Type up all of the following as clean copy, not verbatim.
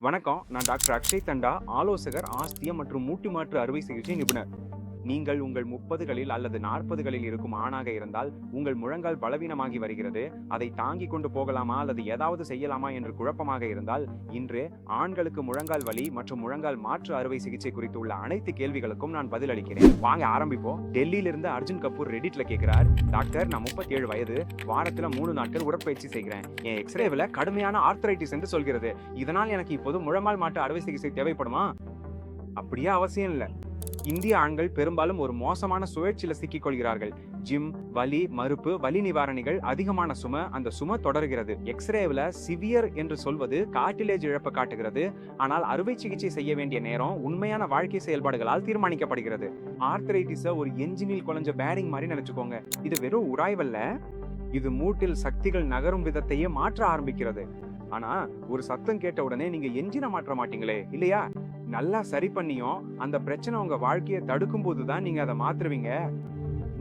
வணக்கம். நான் டாக்டர் அக்ஷய் தண்டா, ஆலோசகர், ஆஸ்திய மற்றும் மூட்டு மாற்று அறுவை சிகிச்சை நிபுணர். நீங்கள் உங்கள் 30களில் அல்லது 40களில் இருக்கும் ஆணாக இருந்தால், உங்கள் முழங்கால் பலவீனமாகி வருகிறது. அதை தாங்கிக் கொண்டு போகலாமா அல்லது ஏதாவது செய்யலாமா என்று குழப்பமாக இருந்தால், இன்று ஆண்களுக்கு முழங்கால் வலி மற்றும் முழங்கால் மாற்று அறுவை சிகிச்சை குறித்து உள்ள அனைத்து கேள்விகளுக்கும் நான் பதிலளிக்கிறேன். வாங்க ஆரம்பிப்போம். டெல்லியிலிருந்து அர்ஜுன் கபூர் ரெடிட்ல கேட்கிறார், டாக்டர், நான் 37 வயது, வாரத்துல 3 நாட்கள் உடற்பயிற்சி செய்கிறேன். என் எக்ஸ்ரேவில் கடுமையான ஆர்த்தரைட்டிஸ் என்று சொல்கிறது. இதனால் எனக்கு இப்போது முழங்கால் மாற்று அறுவை சிகிச்சை தேவைப்படுமா? அப்படியே அவசியம் இல்லை. இந்திய ஆண்கள் பெரும்பாலும் ஒரு மோசமான சுழற்சியில சிக்கிக் கொள்கிறார்கள். ஜிம், வலி மறுப்பு, வலி நிவாரணிகள், அதிகமான சுமை, அந்த சுமை தொடர்கிறது. எக்ஸ்ரேவில் சிவியர் என்று சொல்வது கார்டிலேஜ் இழப்பு காட்டுகிறது. ஆனால் அறுவை சிகிச்சை செய்ய வேண்டிய நேரம் உண்மையான வாழ்க்கை செயல்பாடுகளால் தீர்மானிக்கப்படுகிறது. ஆர்த்தரைட்டிஸ ஒரு என்ஜினில் குழஞ்ச பேரிங் மாதிரி நினைச்சுக்கோங்க. இது வெறும் உராய்வல்ல, இது மூட்டில் சக்திகள் நகரும் விதத்தையே மாற்ற ஆரம்பிக்கிறது. ஆனா ஒரு சத்தம் கேட்ட உடனே நீங்க என்ஜினை மாற்ற மாட்டீங்களே, இல்லையா? நல்லா சரி பண்ணியும் அந்த பிரச்சனை உங்க வாழ்க்கையை தடுக்கும் போதுதான் நீங்க அதை மாற்றுவீங்க.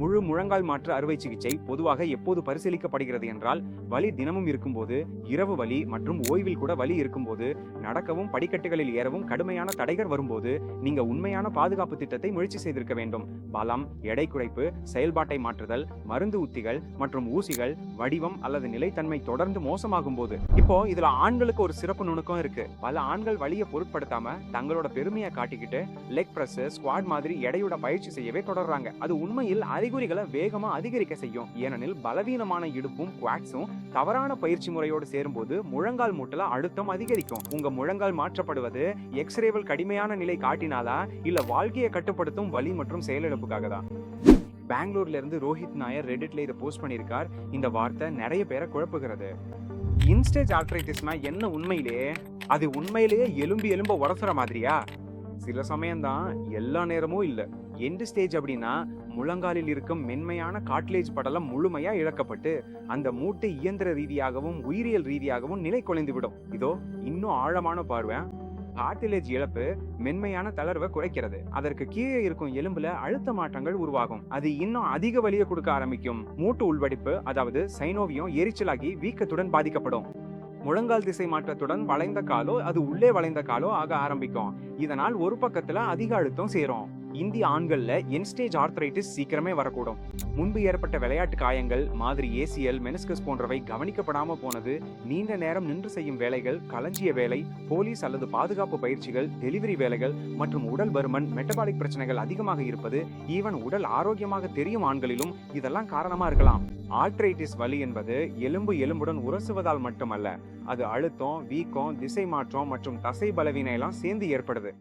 முழு முழங்கால் மாற்று அறுவை சிகிச்சை பொதுவாக எப்போது பரிசீலிக்கப்படுகிறது என்றால், வலி தினமும் இருக்கும்போது, இரவு வலி மற்றும் ஓய்வில் கூட வலி இருக்கும்போது, நடக்கவும் படிக்கட்டுகளில் ஏறவும் கடுமையான தடைகள் வரும்போது, நீங்க உண்மையான பாதுகாப்பு திட்டத்தை முயற்சி செய்திருக்க வேண்டும். பலம், எடை குறைப்பு, செயல்பாட்டை மாற்றுதல், மருந்து உத்திகள் மற்றும் ஊசிகள், வடிவம் அல்லது நிலைத்தன்மை தொடர்ந்து மோசமாகும் போது. இப்போ இதுல ஆண்களுக்கு ஒரு சிறப்பு நுணுக்கம் இருக்கு. பல ஆண்கள் வலியை பொருட்படுத்தாம தங்களோட பெருமையை காட்டிக்கிட்டு லெக் பிரஸ், ஸ்குவாட் மாதிரி எடையோட பயிற்சி செய்யவே தொடர்றாங்க. அது உண்மையில் அறிகுறிகளை வேகமா அதிகரிக்க செய்யும். ஏனெனில் பலவீனமான இடுப்பும் குவாட்ஸும் தவறான பயிற்சி முறையோடு சேரும்போது முழங்கால் மூட்டுல அழுத்தம் அதிகரிக்கும். உங்க முழங்கால் மாற்றப்படுவது எக்ஸ்ரேவில் கடுமையான நிலை காட்டினாலா, இல்ல வாழ்க்கையை கட்டுப்படுத்தும் வலி மற்றும் செயலிழப்புக்காக தான்? பெங்களூர்ல இருந்து ரோஹித் நாயர் ரெடிட்ல இதை போஸ்ட் பண்ணியிருக்கார். இந்த வார்த்தை நிறைய பேரை குழப்புகிறது. இன்ஸ்டேஜ் ஆர்த்ரைட்டிஸ்னா என்ன உண்மையிலேயே? அது உண்மையிலேயே எலும்ப உரசுற மாதிரியா? சில சமயம்தான், எல்லா நேரமும் இல்ல. எண்ட் ஸ்டேஜ் அப்படின்னா முழங்காலில் இருக்கும் மென்மையான கார்ட்லேஜ் படலம் முழுமையா இழக்கப்பட்டு அந்த மூட்டை இயந்திர ரீதியாகவும் உயிரியல் ரீதியாகவும் நிலை குலைந்து விடும். இதோ இன்னும் ஆழமான பார்வை. கார்டிலேஜ் இழப்பு மென்மையான தளர்வை குறைக்கிறது. அதற்கு கீழே இருக்கும் எலும்புல அழுத்த மாற்றங்கள் உருவாகும். அது இன்னும் அதிக வலியை கொடுக்க ஆரம்பிக்கும். மூட்டு உள்வடிப்பு, அதாவது சைனோவியம் எரிச்சலாகி வீக்கத்துடன் பாதிக்கப்படும். முழங்கால் திசை மாற்றத்துடன் வளைந்த காலோ அது உள்ளே வளைந்த காலோ ஆக ஆரம்பிக்கும். இதனால் ஒரு பக்கத்துல அதிக அழுத்தம் சேரும். இந்திய ஆண்கள்ல என்ஸ்டேஜ் ஆர்த்ரைட்டிஸ் சீக்கிரமே வரக்கூடும். முன்பு ஏற்பட்ட விளையாட்டு காயங்கள் மாதிரி ஏசிஎல், மெனிஸ்கஸ் போன்றவை கவனிக்கப்படாம போனது, நீண்ட நேரம் நின்று செய்யும் வேலைகள், களஞ்சிய வேலை, போலீஸ் அல்லது பாதுகாப்பு பயிற்சிகள், டெலிவரி வேலைகள் மற்றும் உடல் பருமன், மெட்டபாலிக் பிரச்சனைகள் அதிகமாக இருப்பது, ஈவன் உடல் ஆரோக்கியமாக தெரியும் ஆண்களிலும் இதெல்லாம் காரணமா இருக்கலாம். ஆர்த்ரைட்டிஸ் வலி என்பது எலும்புடன் உரசுவதால் மட்டுமல்ல, அது அழுத்தம், வீக்கம், திசை மாற்றம் மற்றும் தசை பலவீனம் எல்லாம் சேர்ந்து ஏற்படுது.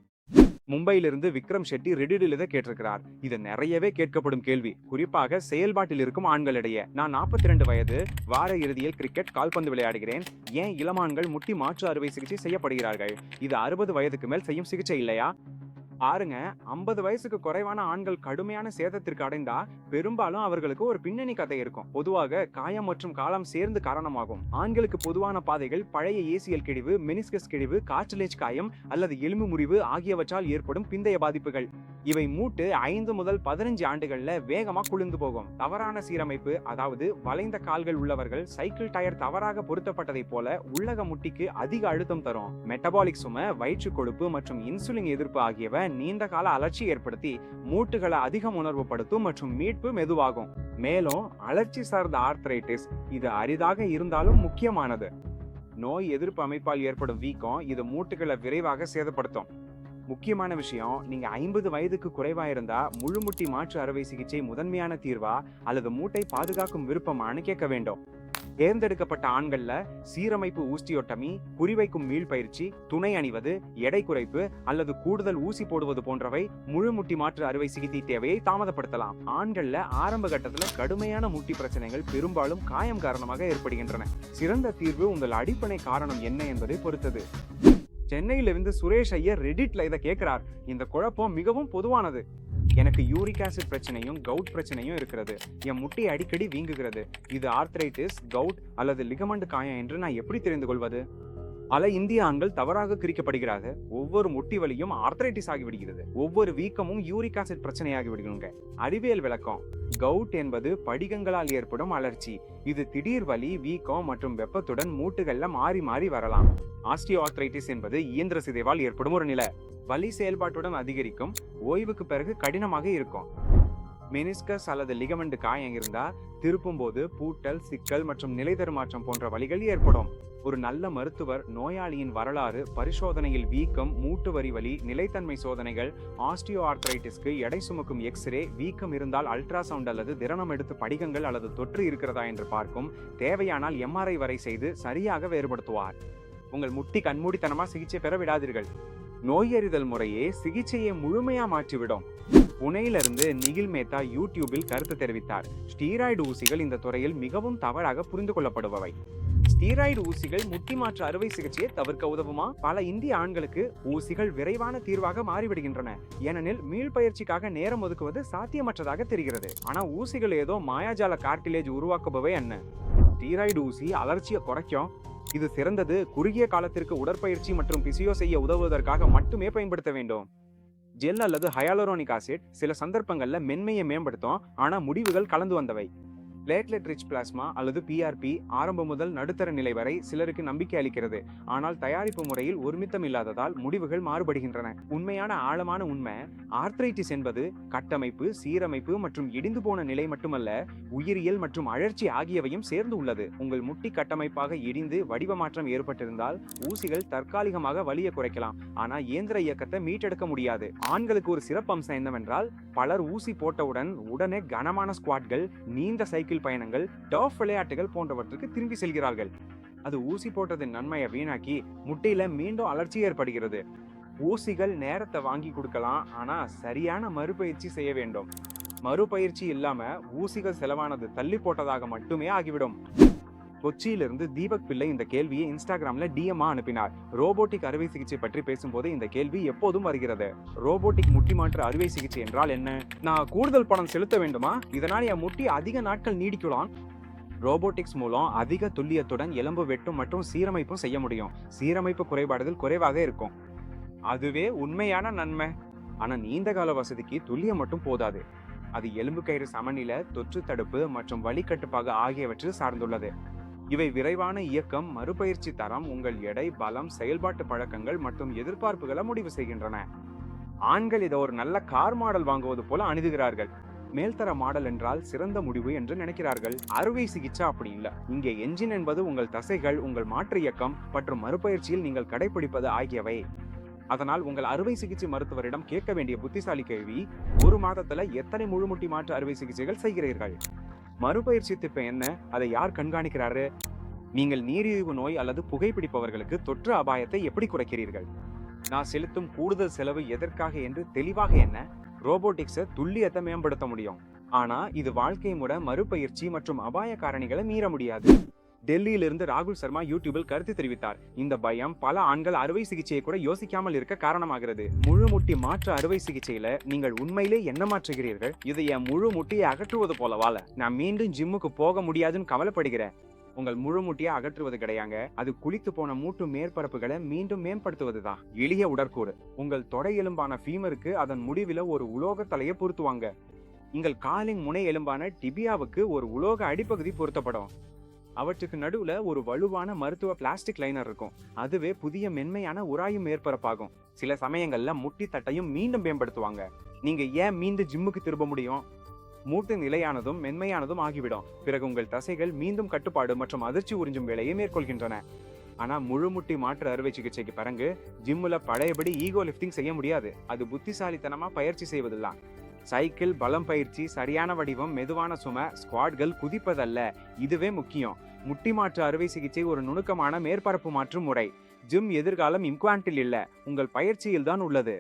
மும்பையிலிருந்து விக்ரம் ஷெட்டி ரெடிடில் இதை கேட்டிருக்கிறார். இது நிறையவே கேட்கப்படும் கேள்வி, குறிப்பாக செயல்பாட்டில் இருக்கும் ஆண்களிடையே. நான் 42 வயது, வார இறுதியில் கிரிக்கெட், கால்பந்து விளையாடுகிறேன். ஏன் இளமான்கள் முட்டி மாற்று அறுவை சிகிச்சை செய்யப்படுகிறார்கள்? இது 60 வயதுக்கு மேல் செய்யும் சிகிச்சை இல்லையா? பாருங்க, 50 வயசுக்கு குறைவான ஆண்கள் கடுமையான சேதத்திற்கு அடைந்தா பெரும்பாலும் அவர்களுக்கு ஒரு பின்னணி கதை இருக்கும். பொதுவாக காயம் மற்றும் காலம் சேர்ந்து காரணமாகும். ஆண்களுக்கு பொதுவான பாதைகள் பழைய ஏசிஎல் கிழிவு, மெனிஸ்கஸ் கிழிவு, கார்டிலேஜ் காயம் அல்லது எலும்பு முறிவு ஆகியவற்றால் ஏற்படும் பிந்தைய பாதிப்புகள். இவை மூட்டு 5 முதல் 15 ஆண்டுகள்ல வேகமா குளிர்ந்து போகும். தவறான சீரமைப்பு, அதாவது வளைந்த கால்கள் உள்ளவர்கள் சைக்கிள் டயர் தவறாக பொருத்தப்பட்டதை போல உள்ளக முட்டிக்கு அதிக அழுத்தம் தரும். மெட்டபாலிக் சுமை, வயிற்று கொழுப்பு மற்றும் இன்சுலின் எதிர்ப்பு ஆகியவை நீண்ட கால அலர்ச்சி ஏற்படுத்தி மூட்டுகளை அதிகம் உணர்வுபடுத்தும் மற்றும் மீட்பு மெதுவாகும். மேலும் அலர்ச்சி சார்ந்த ஆர்த்ரைட்டிஸ் இது அரிதாக இருந்தாலும் முக்கியமானது. நோய் எதிர்ப்பு அமைப்பால் ஏற்படும் வீக்கம் இது மூட்டுகளை விரைவாக சேதப்படுத்தும். முக்கியமான விஷயம், நீங்க 50 வயதுக்கு குறைவா இருந்தா முழு முட்டி மாற்று அறுவை சிகிச்சை முதன்மையான தீர்வா அல்லது மூட்டை பாதுகாக்கும் விருப்பமானு கேட்க வேண்டும். தேர்ந்தெடுக்கப்பட்ட ஆண்கள்ல சீரமைப்பு ஊஸ்டியோட்டமி, குறிவைக்கும் மீள் பயிற்சி, துணை அணிவது, எடை குறைப்பு அல்லது கூடுதல் ஊசி போடுவது போன்றவை முழு முட்டி மாற்று அறுவை சிகிச்சை தேவையை தாமதப்படுத்தலாம். ஆண்கள்ல ஆரம்ப கட்டத்துல கடுமையான முட்டி பிரச்சனைகள் பெரும்பாலும் காயம் காரணமாக ஏற்படுகின்றன. சிறந்த தீர்வு உங்கள் அடிப்படை காரணம் என்ன என்பதை பொறுத்தது. சென்னையிலிருந்து சுரேஷ் ஐயர் ரெடிட்ல இதை கேட்கிறார். இந்த குழப்பம் மிகவும் பொதுவானது. எனக்கு யூரிக் ஆசிட் பிரச்சனையும் கவுட் பிரச்சனையும் இருக்கிறது. என் முட்டை அடிக்கடி வீங்குகிறது. இது ஆர்த்ரைட்டிஸ், கவுட் அல்லது லிகமெண்ட் காயம் என்று நான் எப்படி தெரிந்து கொள்வது? பல இந்திய ஆண்கள் தவறாக குறிக்கப்படுகிறார்கள். ஒவ்வொரு முட்டி வலியும் ஆர்த்ரைட்டிஸ் ஆகிவிடுகிறது. ஒவ்வொரு வீக்கமும் யூரிக் ஆசிட் பிரச்சனையாகி விடுங்க. அறிவியல் விளக்கம்: கவுட் என்பது படிகங்களால் ஏற்படும் அலர்ச்சி. இது திடீர் வலி, வீக்கம் மற்றும் வெப்பத்துடன் மூட்டுகள்ல மாறி மாறி வரலாம். ஆஸ்டியோஆர்த்ரைட்டிஸ் என்பது இயந்திர சிதைவால் ஏற்படும் ஒரு நிலை. வலி செயல்பாட்டுடன் அதிகரிக்கும், ஓய்வுக்கு பிறகு கடினமாக இருக்கும். மெனிஸ்கஸ் அல்லது லிகமெண்ட் காயம் இருந்தா திருப்பும் போது பூட்டல், சிக்கல் மற்றும் நிலை தருமாற்றம் போன்ற வலிகள் ஏற்படும். ஒரு நல்ல மருத்துவர் நோயாளியின் வரலாறு, பரிசோதனையில் வீக்கம், மூட்டு வரி வலி, நிலைத்தன்மை சோதனைகள், ஆஸ்டியோ ஆர்த்ரைட்டிஸ்க்கு எடை சுமக்கும் எக்ஸ்ரே, வீக்கம் இருந்தால் அல்ட்ராசவுண்ட் அல்லது திரணம் எடுத்து படிகங்கள் அல்லது தொற்று இருக்கிறதா என்று பார்க்கும். தேவையானால் எம்ஆர்ஐ வரை செய்து சரியாக வேறுபடுத்துவார். உங்கள் முட்டி கண்மூடித்தனமா சிகிச்சை பெற விடாதீர்கள். நோயறிதல் முறையே சிகிச்சையை முழுமையா மாற்றிவிடும். புனேயிலிருந்து நிகில் மேத்தா யூடியூபில் கருத்து தெரிவித்தார். ஸ்டீராய்டு ஊசிகள் இந்த துறையில் மிகவும் தவறாக புரிந்து கொள்ளப்படுபவை. ஸ்டீராய்டு ஊசிகள் முட்டி மாற்று அறுவை சிகிச்சையை தவிர்க்க உதவுமா? பல இந்திய ஆண்களுக்கு ஊசிகள் விரைவான தீர்வாக மாறிவிடுகின்றன. ஏனெனில் மீள்பயிற்சிக்காக நேரம் ஒதுக்குவது சாத்தியமற்றதாக தெரிகிறது. ஆனா ஊசிகள் ஏதோ மாயாஜால கார்டிலேஜ் உருவாக்குபவை என்ன? ஸ்டீராய்டு ஊசி அலர்ச்சியை குறைக்கும். இது சிறந்தது குறுகிய காலத்திற்கு உடற்பயிற்சி மற்றும் பிசியோ செய்ய உதவுவதற்காக மட்டுமே பயன்படுத்த வேண்டும். ஜெல் அல்லது ஹயாலுரோனிக் ஆசிட் சில சந்தர்ப்பங்கள்ல மென்மையை மேம்படுத்தும், ஆனா முடிவுகள் கலந்து வந்தவை. பிளேட்லெட் ரிச் பிளாஸ்மா அல்லது பிஆர்பி ஆரம்பம் முதல் நடுத்தர நிலை வரை சிலருக்கு நம்பிக்கை அளிக்கிறது. ஆனால் தயாரிப்பு முறையில் ஒருமித்தம் இல்லாததால் முடிவுகள் மாறுபடுகின்றன. உண்மையான ஆழமான உண்மை: ஆர்த்ரைட்டிஸ் என்பது கட்டமைப்பு, சீரமைப்பு மற்றும் இடிந்து போன நிலை மட்டுமல்ல, உயிரியல் மற்றும் அழற்சி ஆகியவையும் சேர்ந்து உள்ளது. உங்கள் முட்டி கட்டமைப்பாக இடிந்து வடிவ மாற்றம் ஏற்பட்டிருந்தால் ஊசிகள் தற்காலிகமாக வலியை குறைக்கலாம், ஆனா இயந்திர இயக்கத்தை மீட்டெடுக்க முடியாது. ஆண்களுக்கு ஒரு சிறப்பம்சம் என்னவென்றால், பலர் ஊசி போட்டவுடன் உடனே கனமான ஸ்குவாட்கள், நீண்ட சைக்கிள் பயணங்கள், டர்ஃப் விளையாட்டுகள் போன்றவற்றுக்கு திரும்பி செல்கிறார்கள். அது ஊசி போட்டதின் நன்மையை வீணாக்கி முட்டியில மீண்டும் அலர்ச்சி ஏற்படுகிறது. ஊசிகள் நேரத்தை வாங்கி கொடுக்கலாம், ஆனா சரியான மறுபயிற்சி செய்ய வேண்டும். மறுபயிற்சி இல்லாம ஊசிகள் செலவானது தள்ளி போட்டதாக மட்டுமே ஆகிவிடும். கொச்சியிலிருந்து தீபக் பிள்ளை இந்த கேள்வியை இன்ஸ்டாகிராம்ல டிஎம்ஆ அனுப்பினார். ரோபோட்டிக் அறுவை சிகிச்சை பற்றி பேசும்போது இந்த கேள்வி எப்போதும் வருகிறது. ரோபோட்டிக் முட்டி மாற்று அறுவை சிகிச்சை என்றால் என்ன? நான் கூடுதல் பணம் செலுத்த வேண்டுமா? இதனால் என் முட்டி அதிக நாட்கள் நீடிக்கலாம். ரோபோட்டிக்ஸ் மூலம் அதிக துல்லியத்துடன் எலும்பு வெட்டும் மற்றும் சீரமைப்பும் செய்ய முடியும். சீரமைப்பு குறைபாடுகள் குறைவாக இருக்கும். அதுவே உண்மையான நன்மை. ஆனா நீண்ட கால வசதிக்கு துல்லியம் மட்டும் போதாது. அது எலும்பு கயிறு சமநிலை, தொற்று தடுப்பு மற்றும் வலி கட்டுப்பாடு ஆகியவற்றை சார்ந்துள்ளது. இவை விரைவான இயக்கம், மறுபயிற்சி தரம், உங்கள் எடை, பலம், செயல்பாட்டு பழக்கங்கள் மற்றும் எதிர்பார்ப்புகளை முடிவு செய்கின்றன. ஆண்கள் இதை ஒரு நல்ல கார் மாடல் வாங்குவது போல அணுகுகிறார்கள். மேல்தர மாடல் என்றால் சிறந்த முடிவு என்று நினைக்கிறார்கள். அறுவை சிகிச்சை அப்படி இல்லை. இங்கே என்ஜின் என்பது உங்கள் தசைகள், உங்கள் மாற்று இயக்கம் மற்றும் மறுபயிற்சியில் நீங்கள் கடைபிடிப்பது ஆகியவை. அதனால் உங்கள் அறுவை சிகிச்சை மருத்துவரிடம் கேட்க வேண்டிய புத்திசாலி கேள்வி: ஒரு மாதத்துல எத்தனை முழுமுட்டி மாற்று அறுவை சிகிச்சைகள் செய்கிறீர்கள்? மறுபயிற்சி திட்டம் என்ன? அதை யார் கண்காணிக்கிறாரு? நீங்கள் நீரிழிவு நோய் அல்லது புகைப்பிடிப்பவர்களுக்கு தொற்று அபாயத்தை எப்படி குறைக்கிறீர்கள்? நான் செலுத்தும் கூடுதல் செலவு எதற்காக என்று தெளிவாக என்ன? ரோபோட்டிக்ஸை துல்லியத்தை மேம்படுத்த முடியும், ஆனா இது வாழ்க்கை முறை, மறுபயிற்சி மற்றும் அபாய காரணிகளை மீற முடியாது. டெல்லியிலிருந்து ராகுல் சர்மா யூடியூபில் கருத்து தெரிவித்தார். இந்த பயம் பல ஆண்கள் அறுவை சிகிச்சையை கூட யோசிக்காமல் இருக்க காரணமாகிறது. முழு முட்டி மாற்று அறுவை சிகிச்சையில நீங்கள் உண்மையிலே என்ன மாற்றுகிறீர்கள்? இது என் முழு முட்டியை அகற்றுவது போலவால நான் மீண்டும் ஜிம்முக்கு போக முடியாதுன்னு கவலைப்படுகிறேன். உங்கள் முழு முட்டியை அகற்றுவது கிடையாங்க, அது குளித்து போன மூட்டு மேற்பரப்புகளை மீண்டும் மேம்படுத்துவதுதான். எளிய உடற்கூறு: உங்கள் தொடை எலும்பான ஃபீமருக்கு அதன் முடிவில ஒரு உலோக தலையை பொருத்துவாங்க. உங்கள் காலின் முனை எலும்பான டிபியாவுக்கு ஒரு உலோக அடிப்பகுதி பொருத்தப்படும். அவற்றுக்கு நடுவுல ஒரு வலுவான மருத்துவ பிளாஸ்டிக் லைனர் இருக்கும். அதுவே புதிய மென்மையான உராயும் மேற்பரப்பாகும். சில சமயங்கள்ல முட்டி தட்டையும் மீண்டும் மேம்படுத்துவாங்க. நீங்க ஏன் மீண்டும் ஜிம்முக்கு திரும்ப முடியும்? மூட்டு நிலையானதும் மென்மையானதும் ஆகிவிடும். பிறகு உங்கள் தசைகள் மீண்டும் கட்டுப்பாடு மற்றும் அதிர்ச்சி உறிஞ்சும் வேலையை மேற்கொள்கின்றன. ஆனா முழு முட்டி மாற்று அறுவை சிகிச்சைக்கு பிறகு ஜிம்முல பழையபடி ஈகோ லிஃப்டிங் செய்ய முடியாது. அது புத்திசாலித்தனமா பயிற்சி செய்வதில்லை. சைக்கிள், பலம் பயிற்சி, சரியான வடிவம், மெதுவான சுமை, ஸ்குவாட்கள், குதிப்பதல்ல. இதுவே முக்கியம். முட்டி மாற்று அறுவை சிகிச்சை ஒரு நுணுக்கமான மேற்பரப்பு மாற்றும் முறை. ஜிம் எதிர்காலம் இம்குவான்டில் இல்ல, உங்கள் பயிற்சியில் தான் உள்ளது.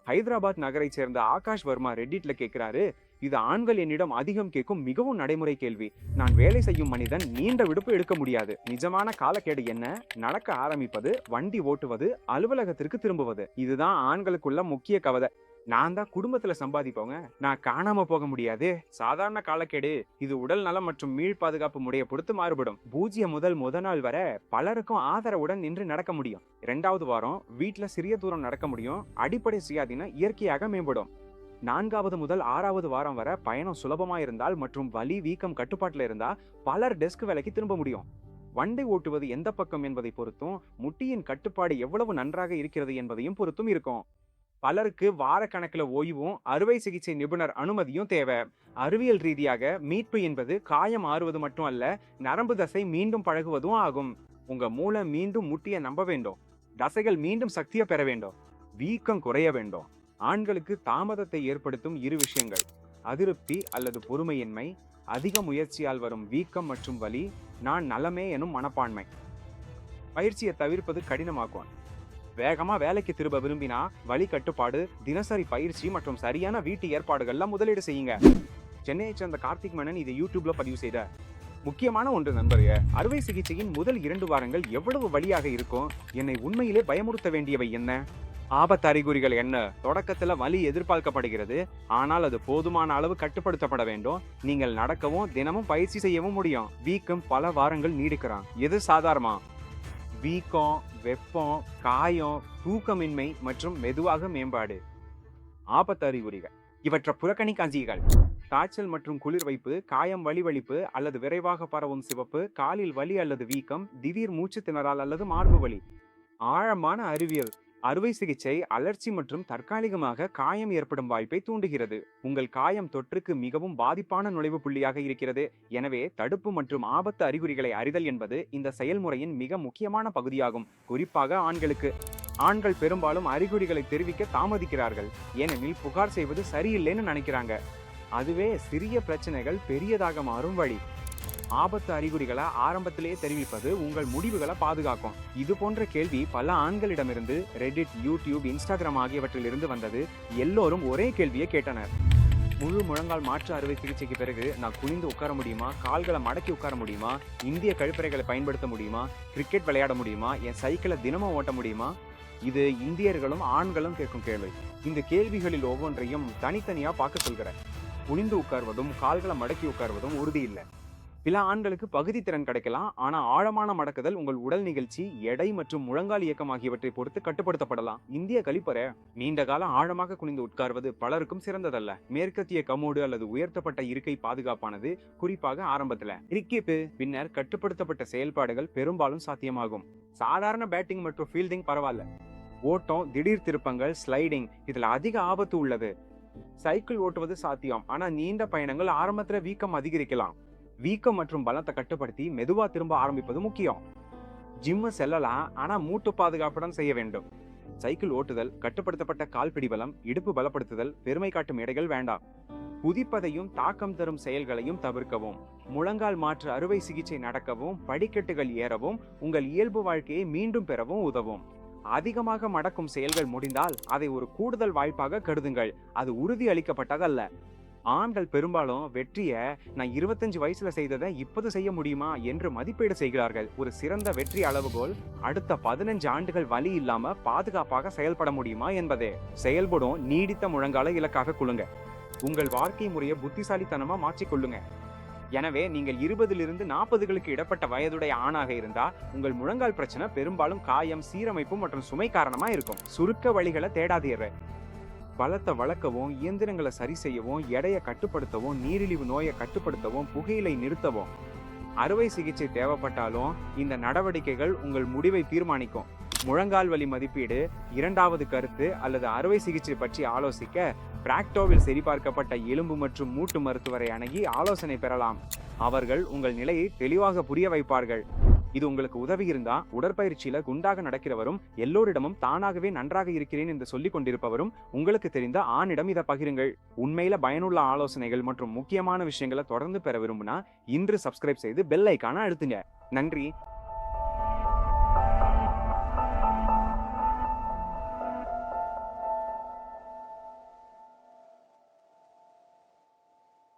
ஹைதராபாத் நகரை சேர்ந்த ஆகாஷ் வர்மா ரெட்டிட்ல கேட்கிறாரு: இது ஆண்கள் என்னிடம் அதிகம் கேட்கும் மிகவும் நடைமுறை கேள்வி. நான் வேலை செய்யும் மனிதன் நீண்ட விடுப்பு எடுக்க முடியாது. நிஜமான காலக்கேடு என்ன? நடக்க ஆரம்பிப்பது, வண்டி ஓட்டுவது, அலுவலகத்திற்கு திரும்புவது. இதுதான் ஆண்களுக்குள்ள முக்கிய கவலை. நான் தான் குடும்பத்துல சம்பாதிப்போங்க, நான் காணாம போக முடியாது. சாதாரண காலக்கெடு இது உடல் நலம் மற்றும் மீள் பாதுகாப்பு முறையை பொறுத்து மாறுபடும். 0 முதல் முத நாள் வரை பலருக்கும் ஆதரவுடன் நின்று நடக்க முடியும். 2வது வாரம் வீட்டுல சிறிய தூரம் நடக்க முடியும். அடிப்படை சுயாதீனம் இயற்கையாக மேம்படும். 4வது முதல் 6வது வாரம் வரை பயணம் சுலபமா இருந்தால் மற்றும் வலி வீக்கம் கட்டுப்பாட்டுல இருந்தா பலர் டெஸ்க் வேலைக்கு திரும்ப முடியும். வண்டி ஓட்டுவது எந்த பக்கம் என்பதை பொறுத்தும் முட்டியின் கட்டுப்பாடு எவ்வளவு நன்றாக இருக்கிறது என்பதையும் பொறுத்தும் இருக்கும். பலருக்கு வார கணக்குல ஓய்வும் அறுவை சிகிச்சை நிபுணர் அனுமதியும் தேவை. அறிவியல் ரீதியாக மீட்பு என்பது காயம் ஆறுவது மட்டும் அல்ல, நரம்பு தசை மீண்டும் பழகுவதும் ஆகும். உங்க மூளை மீண்டும் முட்டிய நம்ப வேண்டும், தசைகள் மீண்டும் சக்தியை பெற வேண்டும், வீக்கம் குறைய வேண்டும். ஆண்களுக்கு தாமதத்தை ஏற்படுத்தும் இரு விஷயங்கள்: அதிருப்தி அல்லது பொறுமையின்மை, அதிக முயற்சியால் வரும் வீக்கம் மற்றும் வலி, நான் நலமே எனும் மனப்பான்மை. பயிற்சியை தவிர்ப்பது கடினமாக்கும். வேகமா வேலைக்கு திரும்ப விரும்பினா வலி கட்டுப்பாடு, தினசரி பயிற்சி மற்றும் சரியான வீட்டு ஏற்பாடுகள்ல முதலீடு செய்யுங்க. சென்னையை சேர்ந்த கார்த்திக் மேனன் இதை யூடியூப்ல பதிவு செய்த முக்கியமான ஒன்று நண்பர்களே. அறுவை சிகிச்சையின் முதல் 2 வாரங்கள் எவ்வளவு வலியாக இருக்கும்? என்னை உண்மையிலே பயமுறுத்த வேண்டியவை என்ன? ஆபத்து அறிகுறிகள் என்ன? தொடக்கத்துல வலி எதிர்பார்க்கப்படுகிறது, ஆனால் அது போதுமான அளவு கட்டுப்படுத்தப்பட வேண்டும். நீங்கள் நடக்கவும் தினமும் பயிற்சி செய்யவும் முடியும். வீக்கம் பல வாரங்கள் நீடிக்கிறான். எது சாதாரணமா? வீக்கம், வெப்பம், காயம், தூக்கமின்மை மற்றும் மெதுவாக மேம்பாடு. ஆபத்து அறிகுறிகள் இவற்றை புறக்கணிக்காதீர்கள். காய்ச்சல் மற்றும் குளிர் வைப்பு, காயம் வலிவலிப்பு அல்லது விரைவாக பரவும் சிவப்பு, காலில் வலி அல்லது வீக்கம், திடீர் மூச்சு திணறல் அல்லது மார்பு வலி. ஆழமான அறிவியல் அறுவை சிகிச்சை அலர்ச்சி மற்றும் தற்காலிகமாக காயம் ஏற்படும் வாய்ப்பை தூண்டுகிறது. உங்கள் காயம் தொற்றுக்கு மிகவும் பாதிப்பான நுழைவு புள்ளியாக இருக்கிறது. எனவே தடுப்பு மற்றும் ஆபத்து அறிகுறிகளை அறிதல் என்பது இந்த செயல்முறையின் மிக முக்கியமான பகுதியாகும், குறிப்பாக ஆண்களுக்கு. ஆண்கள் பெரும்பாலும் அறிகுறிகளை தெரிவிக்க தாமதிக்கிறார்கள், ஏனெனில் புகார் செய்வது சரியில்லைன்னு நினைக்கிறாங்க. அதுவே சிறிய பிரச்சனைகள் பெரியதாக மாறும் வழி. ஆபத்து அறிகுறிகளை ஆரம்பத்திலேயே தெரிவிப்பது உங்கள் முடிவுகளை பாதுகாக்கும். இது போன்ற கேள்வி பல ஆண்களிடமிருந்து ரெடிட், யூடியூப், இன்ஸ்டாகிராம் ஆகியவற்றிலிருந்து வந்தது. எல்லோரும் ஒரே கேள்வியை கேட்டனர்: முழு முழங்கால் மாற்று அறுவை சிகிச்சைக்கு பிறகு நான் குனிந்து உட்கார முடியுமா? கால்களை மடக்கி உட்கார முடியுமா? இந்திய கழிப்பறைகளை பயன்படுத்த முடியுமா? கிரிக்கெட் விளையாட முடியுமா? என் சைக்கிளை தினமும் ஓட்ட முடியுமா? இது இந்தியர்களும் ஆண்களும் கேட்கும் கேள்வி. இந்த கேள்விகளில் ஒவ்வொன்றையும் தனித்தனியா பார்க்க சொல்கிறேன். குனிந்து உட்கார்வதும் கால்களை மடக்கி உட்கார்வதும் உறுதி இல்லை. சில ஆண்களுக்கு பகுதி திறன் கிடைக்கலாம், ஆனா ஆழமான மடக்குதல் உங்கள் உடல் நிகழ்ச்சி, எடை மற்றும் முழங்கால் இயக்கம் ஆகியவற்றை பொறுத்து கட்டுப்படுத்தப்படலாம். இந்திய கழிப்பறை நீண்ட காலம் ஆழமாக குனிந்து உட்கார்வது பலருக்கும் சிறந்ததல்ல. மேற்கத்திய கமோடு அல்லது உயர்த்தப்பட்ட இருக்கை பாதுகாப்பானது, குறிப்பாக ஆரம்பத்துல. கிரிக்கெட் பின்னர் கட்டுப்படுத்தப்பட்ட செயல்பாடுகள் பெரும்பாலும் சாத்தியமாகும். சாதாரண பேட்டிங் மற்றும் ஃபீல்டிங் பரவாயில்ல. ஓட்டம், திடீர் திருப்பங்கள், ஸ்லைடிங் இதுல அதிக ஆபத்து உள்ளது. சைக்கிள் ஓட்டுவது சாத்தியம், ஆனா நீண்ட பயணங்கள் ஆரம்பத்துல வீக்கம் அதிகரிக்கலாம். வீக்கம் மற்றும் பலத்தை கட்டுப்படுத்தி மெதுவா திரும்ப ஆரம்பிப்பது முக்கியம். ஜிம் செல்லலாம், ஆனா மூட்டு பாதுகாப்புடன் செய்ய வேண்டும். சைக்கிள் ஓட்டுதல், கட்டுப்படுத்தப்பட்ட கால் பிடிபலம், இடுப்பு பலப்படுத்துதல், பெருமை காட்டும் எடைகள் வேண்டாம். குதிப்பதையும் தாக்கம் தரும் செயல்களையும் தவிர்க்கவும். முழங்கால் மாற்று அறுவை சிகிச்சை நடக்கவும், படிக்கட்டுகள் ஏறவும், உங்கள் இயல்பு வாழ்க்கையை மீண்டும் பெறவும் உதவும். அதிகமாக மடக்கும் செயல்கள் முடிந்தால் அதை ஒரு கூடுதல் வாய்ப்பாக கருதுங்கள், அது உறுதி அளிக்கப்பட்டதல்ல. ஆண்கள் பெரும்பாலும் வெற்றியை நான் 25 வயசுல செய்ததை இப்போது செய்ய முடியுமா என்று மதிப்பீடு செய்கிறார்கள். ஒரு சிறந்த வெற்றி அளவுகோல் அடுத்த 15 ஆண்டுகள் வலி இல்லாம பாதுகாப்பாக செயல்பட முடியுமா என்பதே. செயல்படும் நீடித்த முழங்கால இலக்காக கொள்ளுங்க. உங்கள் வாழ்க்கை முறையை புத்திசாலித்தனமா மாற்றிக்கொள்ளுங்க. எனவே நீங்கள் 20லிருந்து 40களுக்கு இடப்பட்ட வயதுடைய ஆணாக இருந்தா உங்கள் முழங்கால் பிரச்சனை பெரும்பாலும் காயம், சீரமைப்பு மற்றும் சுமை காரணமா இருக்கும். சுருக்க வழிகளை தேடாதீர்கள். பலத்தை வளர்க்கவும், இயந்திரங்களை சரி செய்யவும், எடையை கட்டுப்படுத்தவும், நீரிழிவு நோயை கட்டுப்படுத்தவும், புகையிலை நிறுத்தவும். அறுவை சிகிச்சை தேவைப்பட்டாலும் இந்த நடவடிக்கைகள் உங்கள் முடிவை தீர்மானிக்கும். முழங்கால் வலி மதிப்பீடு, 2வது கருத்து அல்லது அறுவை சிகிச்சை பற்றி ஆலோசிக்க பிராக்டோவில் சரிபார்க்கப்பட்ட எலும்பு மற்றும் மூட்டு மருத்துவரை அணுகி ஆலோசனை பெறலாம். அவர்கள் உங்கள் நிலையை தெளிவாக புரிய வைப்பார்கள். இது உங்களுக்கு உதவி இருந்தா உடற்பயிற்சியில குண்டாக நடக்கிறவரும் எல்லோரிடமும் தானாகவே நன்றாக இருக்கிறேன் என்று சொல்லிக் கொண்டிருப்பவரும் உங்களுக்கு தெரிந்த ஆணிடம் இதை பகிருங்கள். உண்மையில பயனுள்ள ஆலோசனைகள் மற்றும் முக்கியமான விஷயங்களை தொடர்ந்து பெற விரும்புனா இன்று சப்ஸ்கிரைப் செய்து பெல் ஐகானை அழுத்துங்க. நன்றி.